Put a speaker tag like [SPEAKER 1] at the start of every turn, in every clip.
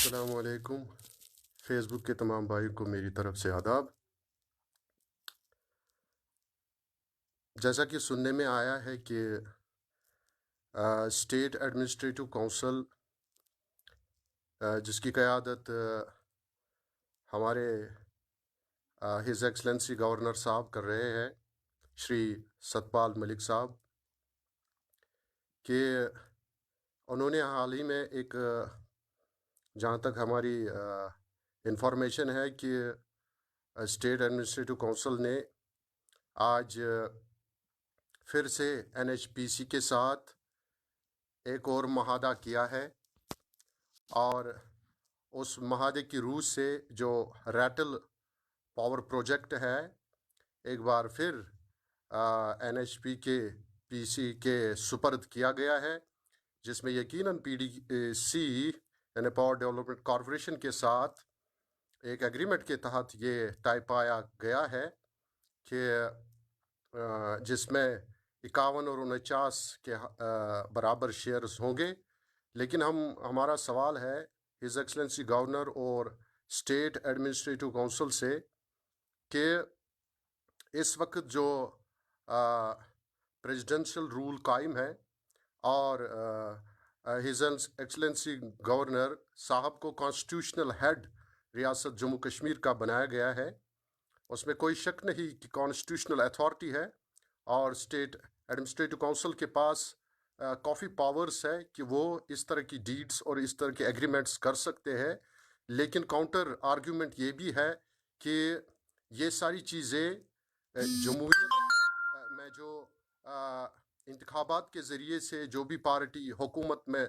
[SPEAKER 1] السلام علیکم۔ فیس بک کے تمام بھائیوں کو میری طرف سے آداب۔ جیسا کہ سننے میں آیا ہے کہ اسٹیٹ ایڈمنسٹریٹو کونسل جس کی قیادت ہمارے ہز ایکسلنسی گورنر صاحب کر رہے ہیں، شری ستپال ملک صاحب، کہ انہوں نے حال ہی میں ایک جہاں تک ہماری انفارمیشن ہے کہ اسٹیٹ ایڈمنسٹریٹو کونسل نے آج پھر سے NHPC کے ساتھ ایک اور معاہدہ کیا ہے، اور اس معاہدے کی روح سے جو ریٹل پاور پروجیکٹ ہے ایک بار پھر NHPC کے سپرد کیا گیا ہے، جس میں یقیناً PDC یعنی پاور ڈیولپمنٹ کارپوریشن کے ساتھ ایک ایگریمنٹ کے تحت یہ طے پایا گیا ہے کہ جس میں 51 اور 49 کے برابر شیئرز ہوں گے۔ لیکن ہمارا سوال ہے ہز ایکسلنسی گورنر اور اسٹیٹ ایڈمنسٹریٹو کونسل سے کہ اس وقت جو پریزیڈنشل رول قائم ہے اور ہز ایکسلنسی گورنر صاحب کو کانسٹیٹیوشنل ہیڈ ریاست جموں کشمیر کا بنایا گیا ہے، اس میں کوئی شک نہیں کہ کانسٹیٹیوشنل اتھارٹی ہے اور اسٹیٹ ایڈمنسٹریٹو کونسل کے پاس کافی پاورز ہے کہ وہ اس طرح کی ڈیڈز اور اس طرح کے ایگریمنٹس کر سکتے ہیں۔ لیکن کاؤنٹر آرگیومنٹ یہ بھی ہے کہ یہ ساری چیزیں جمہوریت میں جو انتخابات کے ذریعے سے جو بھی پارٹی حکومت میں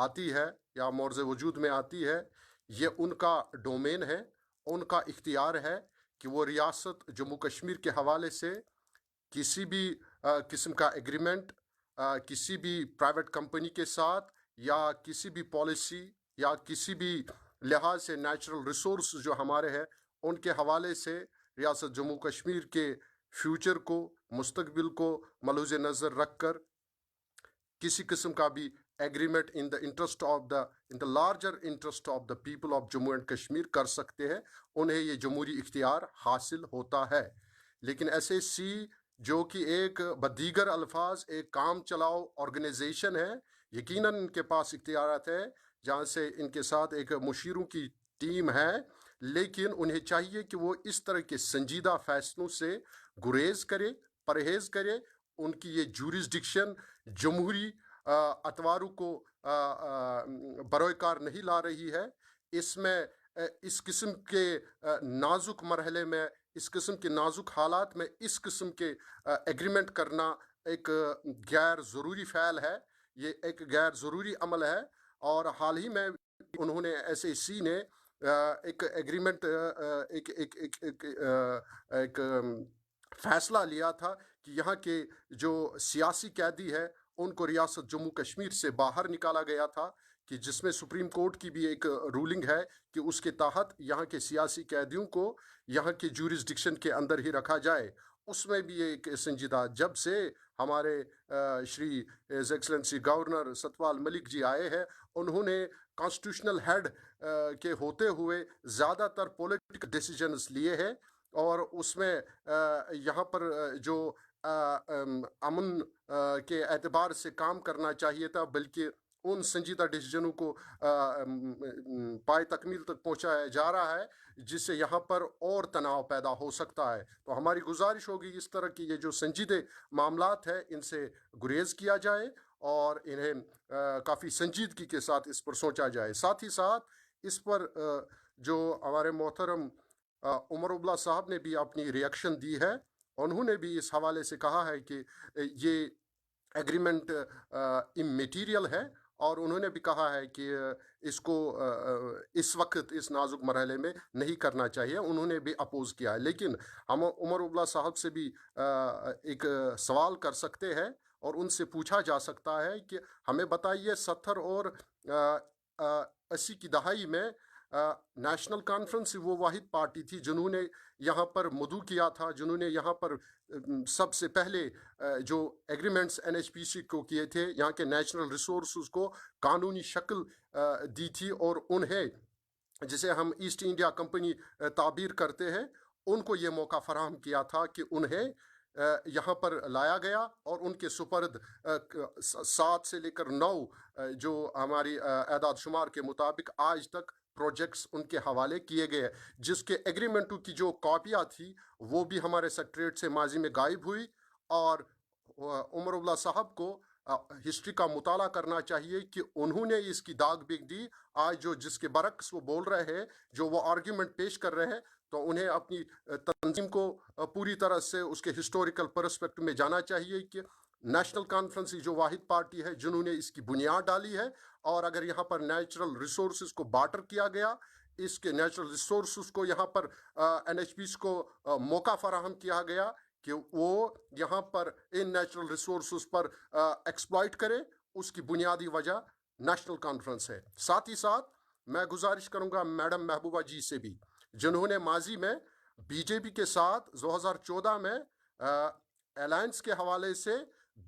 [SPEAKER 1] آتی ہے یا مورز وجود میں آتی ہے، یہ ان کا ڈومین ہے، ان کا اختیار ہے کہ وہ ریاست جموں کشمیر کے حوالے سے کسی بھی قسم کا ایگریمنٹ کسی بھی پرائیویٹ کمپنی کے ساتھ یا کسی بھی پالیسی یا کسی بھی لحاظ سے نیچرل ریسورس جو ہمارے ہیں ان کے حوالے سے ریاست جموں کشمیر کے فیوچر کو، مستقبل کو ملحوظ نظر رکھ کر کسی قسم کا بھی agreement in the larger interest of the people of Jammu and Kashmir کر سکتے ہیں، انہیں یہ جمہوری اختیار حاصل ہوتا ہے۔ لیکن SAC جو کہ ایک بدیگر الفاظ ایک کام چلاؤ آرگنائزیشن ہے، یقیناً ان کے پاس اختیارات ہے جہاں سے ان کے ساتھ ایک مشیروں کی ٹیم ہے، لیکن انہیں چاہیے کہ وہ اس طرح کے سنجیدہ فیصلوں سے گریز کرے، پرہیز کرے۔ ان کی یہ جورسڈکشن جمہوری اتواروں کو بروئے کار نہیں لا رہی ہے۔ اس میں اس قسم کے نازک مرحلے میں، اس قسم کے نازک حالات میں اس قسم کے ایگریمنٹ کرنا ایک غیر ضروری فعل ہے، یہ ایک غیر ضروری عمل ہے۔ اور حال ہی میں انہوں نے SAC نے ایک ایگریمنٹ ایک فیصلہ لیا تھا کہ یہاں کے جو سیاسی قیدی ہے ان کو ریاست جموں کشمیر سے باہر نکالا گیا تھا، کہ جس میں سپریم کورٹ کی بھی ایک رولنگ ہے کہ اس کے تحت یہاں کے سیاسی قیدیوں کو یہاں کے جورسڈکشن کے اندر ہی رکھا جائے۔ اس میں بھی ایک سنجیدہ، جب سے ہمارے شری ہز ایکسلنسی گورنر ستپال ملک جی آئے ہیں، انہوں نے کانسٹیٹیوشنل ہیڈ کے ہوتے ہوئے زیادہ تر پولیٹیکل ڈیسیجنز لیے ہیں، اور اس میں یہاں پر جو امن کے اعتبار سے کام کرنا چاہیے تھا، بلکہ ان سنجیدہ ڈیسیجنوں کو پائے تکمیل تک پہنچایا جا رہا ہے، جس سے یہاں پر اور تناؤ پیدا ہو سکتا ہے۔ تو ہماری گزارش ہوگی اس طرح کی یہ جو سنجیدہ معاملات ہیں ان سے گریز کیا جائے اور انہیں کافی سنجیدگی کے ساتھ اس پر سوچا جائے۔ ساتھ ہی ساتھ اس پر جو ہمارے محترم عمر ابلا صاحب نے بھی اپنی ریئیکشن دی ہے، انہوں نے بھی اس حوالے سے کہا ہے کہ یہ ایگریمنٹ اممیٹیریل ہے، اور انہوں نے بھی کہا ہے کہ اس کو اس وقت اس نازک مرحلے میں نہیں کرنا چاہیے، انہوں نے بھی اپوز کیا ہے۔ لیکن ہم عمر ابلا صاحب سے بھی ایک سوال کر سکتے ہیں اور ان سے پوچھا جا سکتا ہے کہ ہمیں بتائیے 70 اور 80 کی دہائی میں نیشنل کانفرنس وہ واحد پارٹی تھی جنہوں نے یہاں پر مدعو کیا تھا، جنہوں نے یہاں پر سب سے پہلے جو ایگریمنٹس NHPC کو کیے تھے، یہاں کے نیچرل ریسورسز کو قانونی شکل دی تھی، اور انہیں جسے ہم ایسٹ انڈیا کمپنی تعبیر کرتے ہیں، ان کو یہ موقع فراہم کیا تھا کہ انہیں یہاں پر لایا گیا، اور ان کے سپرد 7 سے لے کر 9 جو ہماری اعداد شمار کے مطابق آج تک پروجیکٹس ان کے حوالے کیے گئے، جس کے ایگریمنٹوں کی جو کاپیاں تھی وہ بھی ہمارے سیکریٹریٹ سے ماضی میں غائب ہوئی، اور عمر اللہ صاحب کو ہسٹری کا مطالعہ کرنا چاہیے کہ انہوں نے اس کی داغ بیک دی۔ آج جو جس کے برعکس وہ بول رہے ہیں، جو وہ آرگیومنٹ پیش کر رہے ہیں، تو انہیں اپنی تنظیم کو پوری طرح سے اس کے ہسٹوریکل پرسپیکٹ میں جانا چاہیے کہ نیشنل کانفرنس جو واحد پارٹی ہے جنہوں نے اس کی بنیاد ڈالی ہے، اور اگر یہاں پر نیچرل ریسورسز کو بارٹر کیا گیا، اس کے نیچرل ریسورسز کو یہاں پر NHPC کو موقع فراہم کیا گیا کہ وہ یہاں پر ان نیچرل ریسورسز پر ایکسپلائٹ کرے، اس کی بنیادی وجہ نیشنل کانفرنس ہے۔ ساتھ ہی ساتھ میں گزارش کروں گا میڈم محبوبہ جی سے بھی، جنہوں نے ماضی میں BJP کے ساتھ 2014 میں الائنس کے حوالے سے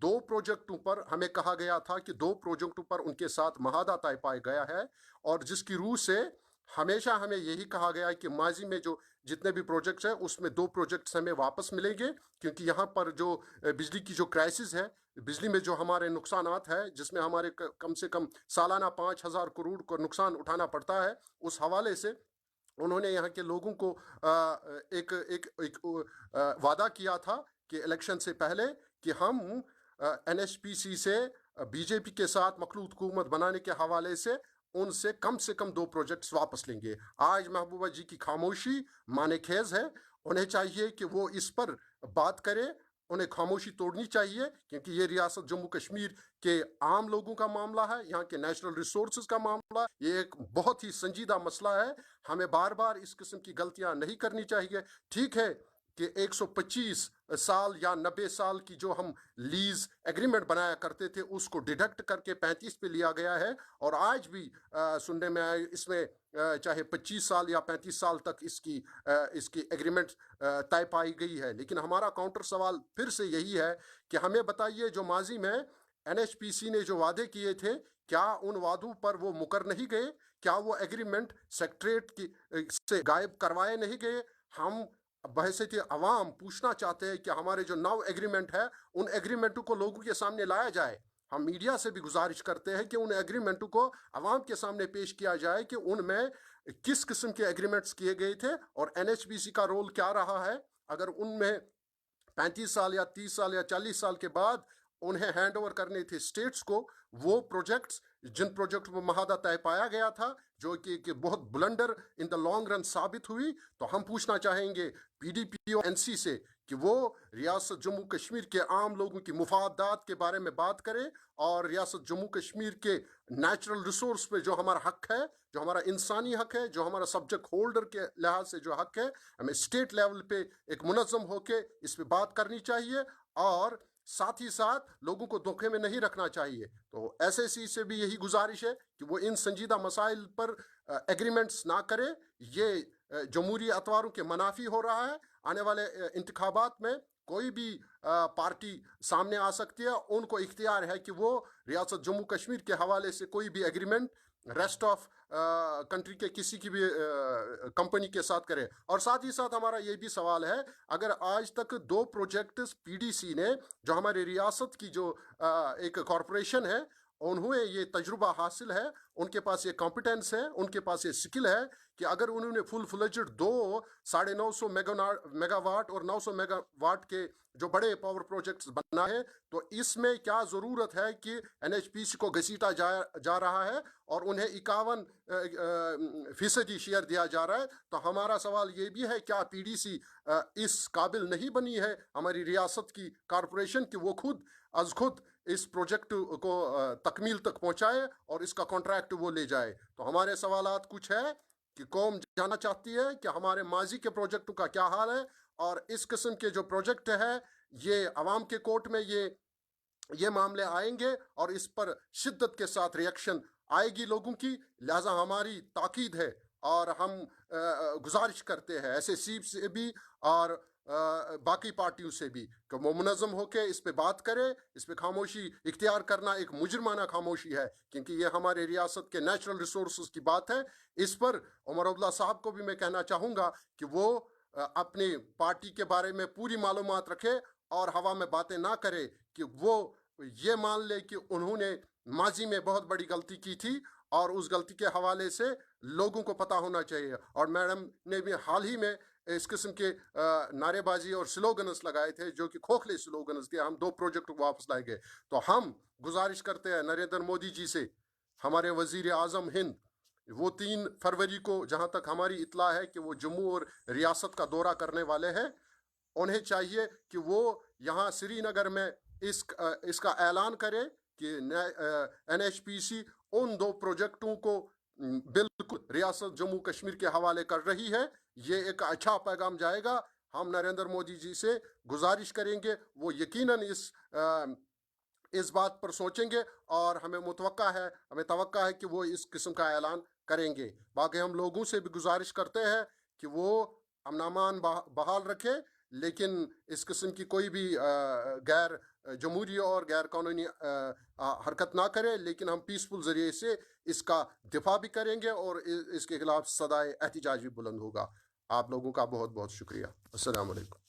[SPEAKER 1] 2 پروجیکٹوں پر ہمیں کہا گیا تھا کہ 2 پروجیکٹوں پر ان کے ساتھ معاہدہ طے پایا گیا ہے، اور جس کی روح سے ہمیشہ ہمیں یہی کہا گیا ہے کہ ماضی میں جو جتنے بھی پروجیکٹس ہیں اس میں 2 پروجیکٹس ہمیں واپس ملیں گے، کیونکہ یہاں پر جو بجلی کی جو کرائسس ہے، بجلی میں جو ہمارے نقصانات ہیں، جس میں ہمارے کم سے کم سالانہ 5,000 کروڑ کو نقصان اٹھانا پڑتا ہے، اس حوالے سے انہوں نے یہاں کے لوگوں کو ایک وعدہ کیا تھا کہ الیکشن سے پہلے کہ ہم NHPC سے BJP کے ساتھ مخلوط حکومت بنانے کے حوالے سے کم 2 پروجیکٹس واپس لیں گے۔ آج محبوبہ جی کی خاموشی معنی خیز ہے، انہیں چاہیے کہ وہ اس پر بات کرے، انہیں خاموشی توڑنی چاہیے، کیونکہ یہ ریاست جموں کشمیر کے عام لوگوں کا معاملہ ہے، یہاں کے نیچرل ریسورسز کا معاملہ ہے، یہ ایک بہت ہی سنجیدہ مسئلہ ہے، ہمیں بار بار اس قسم کی غلطیاں نہیں کرنی چاہیے۔ ٹھیک ہے کہ 125 سال یا 90 سال کی جو ہم لیز ایگریمنٹ بنایا کرتے تھے اس کو ڈیڈکٹ کر کے 35 پہ لیا گیا ہے، اور آج بھی سننے میں آئے اس میں چاہے 25 سال یا 35 سال تک اس کی ایگریمنٹ طے پائی گئی ہے۔ لیکن ہمارا کاؤنٹر سوال پھر سے یہی ہے کہ ہمیں بتائیے، جو ماضی میں NHPC نے جو وعدے کیے تھے، کیا ان وعدوں پر وہ مکر نہیں گئے؟ کیا وہ ایگریمنٹ سیکریٹریٹ سے غائب کروائے نہیں گئے؟ ہم بحیثیت عوام پوچھنا چاہتے ہیں کہ ہمارے جو 9 ایگریمنٹ ہے، ان ایگریمنٹوں کو لوگوں کے سامنے لایا جائے۔ ہم میڈیا سے بھی گزارش کرتے ہیں کہ ان ایگریمنٹوں کو عوام کے سامنے پیش کیا جائے کہ ان میں کس قسم کے ایگریمنٹس کیے گئے تھے، اور NHPC کا رول کیا رہا ہے۔ اگر ان میں 35 سال یا 30 سال یا 40 سال کے بعد انہیں ہینڈ اوور کرنے تھے اسٹیٹس کو، وہ پروجیکٹس جن پروجیکٹ میں معاہدہ طے پایا گیا تھا، جو کہ بہت blunder in the long run ثابت ہوئی، تو ہم پوچھنا چاہیں گے PDP اور NC سے کہ وہ ریاست جموں کشمیر کے عام لوگوں کی مفادات کے بارے میں بات کرے، اور ریاست جموں کشمیر کے نیچرل ریسورس پہ جو ہمارا حق ہے، جو ہمارا انسانی حق ہے، جو ہمارا سبجیکٹ ہولڈر کے لحاظ سے جو حق ہے، ہمیں اسٹیٹ لیول پہ ایک منظم ہو کے اس پہ بات کرنی چاہیے، اور ساتھ ہی ساتھ لوگوں کو دھوکے میں نہیں رکھنا چاہیے۔ تو SAC سے بھی یہی گزارش ہے کہ وہ ان سنجیدہ مسائل پر ایگریمنٹس نہ کرے، یہ جمہوری اتواروں کے منافی ہو رہا ہے۔ آنے والے انتخابات میں کوئی بھی پارٹی سامنے آ سکتی ہے، ان کو اختیار ہے کہ وہ ریاست جموں کشمیر کے حوالے سے کوئی بھی ایگریمنٹ ریسٹ آف کنٹری کے کسی کی بھی کمپنی کے ساتھ کرے۔ اور ساتھ ہی ساتھ ہمارا یہ بھی سوال ہے، اگر آج تک 2 پروجیکٹس PDC نے، جو ہماری ریاست کی جو ایک کارپوریشن ہے، انہوں نے یہ تجربہ حاصل ہے، ان کے پاس یہ کمپیٹنس ہے، ان کے پاس یہ سکل ہے کہ اگر انہوں نے فل فلیجڈ 2 950 میگا واٹ اور 900 میگا واٹ کے جو بڑے پاور پروجیکٹس بنا ہے، تو اس میں کیا ضرورت ہے کہ NHPC کو گھسیٹا جا رہا ہے اور انہیں 51% شیئر دیا جا رہا ہے؟ تو ہمارا سوال یہ بھی ہے، کیا PDC اس قابل نہیں بنی ہے ہماری ریاست کی کارپوریشن کہ وہ خود اس پروجیکٹ کو تکمیل تک پہنچائے اور اس کا کانٹریکٹ وہ لے جائے؟ تو ہمارے سوالات کچھ ہے کہ قوم جاننا چاہتی ہے کہ ہمارے ماضی کے پروجیکٹوں کا کیا حال ہے، اور اس قسم کے جو پروجیکٹ ہے یہ عوام کے کورٹ میں یہ معاملے آئیں گے، اور اس پر شدت کے ساتھ ریئیکشن آئے گی لوگوں کی۔ لہٰذا ہماری تاکید ہے اور ہم گزارش کرتے ہیں ایس ایس سی سے بھی اور باقی پارٹیوں سے بھی کہ وہ منظم ہو کے اس پہ بات کرے. اس پہ خاموشی اختیار کرنا ایک مجرمانہ خاموشی ہے، کیونکہ یہ ہمارے ریاست کے نیچرل ریسورسز کی بات ہے. اس پر عمر عبداللہ صاحب کو بھی میں کہنا چاہوں گا کہ وہ اپنی پارٹی کے بارے میں پوری معلومات رکھے اور ہوا میں باتیں نہ کرے کہ وہ یہ مان لے کہ انہوں نے ماضی میں بہت بڑی غلطی کی تھی اور اس غلطی کے حوالے سے لوگوں کو پتہ ہونا چاہیے. اور میڈم نے بھی حال ہی میں اس قسم کے نعرے بازی اور سلوگنز لگائے تھے جو کہ کھوکھلے سلوگنز تھے. ہم 2 پروجیکٹ واپس لائے گئے. تو ہم گزارش کرتے ہیں نریندر مودی جی سے، ہمارے وزیر اعظم ہند، وہ 3 فروری کو جہاں تک ہماری اطلاع ہے کہ وہ جموں اور ریاست کا دورہ کرنے والے ہیں. انہیں چاہیے کہ وہ یہاں سری نگر میں اس کا اعلان کرے کہ این ایچ پی سی ان 2 پروجیکٹوں کو بالکل ریاست جموں کشمیر کے حوالے کر رہی ہے. یہ ایک اچھا پیغام جائے گا. ہم نریندر مودی جی سے گزارش کریں گے وہ یقیناً اس بات پر سوچیں گے اور ہمیں توقع ہے کہ وہ اس قسم کا اعلان کریں گے. باقی ہم لوگوں سے بھی گزارش کرتے ہیں کہ وہ امن امان بحال رکھے، لیکن اس قسم کی کوئی بھی غیر جمہوری اور غیر قانونی حرکت نہ کرے. لیکن ہم پیسفل ذریعے سے اس کا دفاع بھی کریں گے اور اس کے خلاف صدائے احتجاج بھی بلند ہوگا. آپ لوگوں کا بہت بہت شکریہ. السلام علیکم.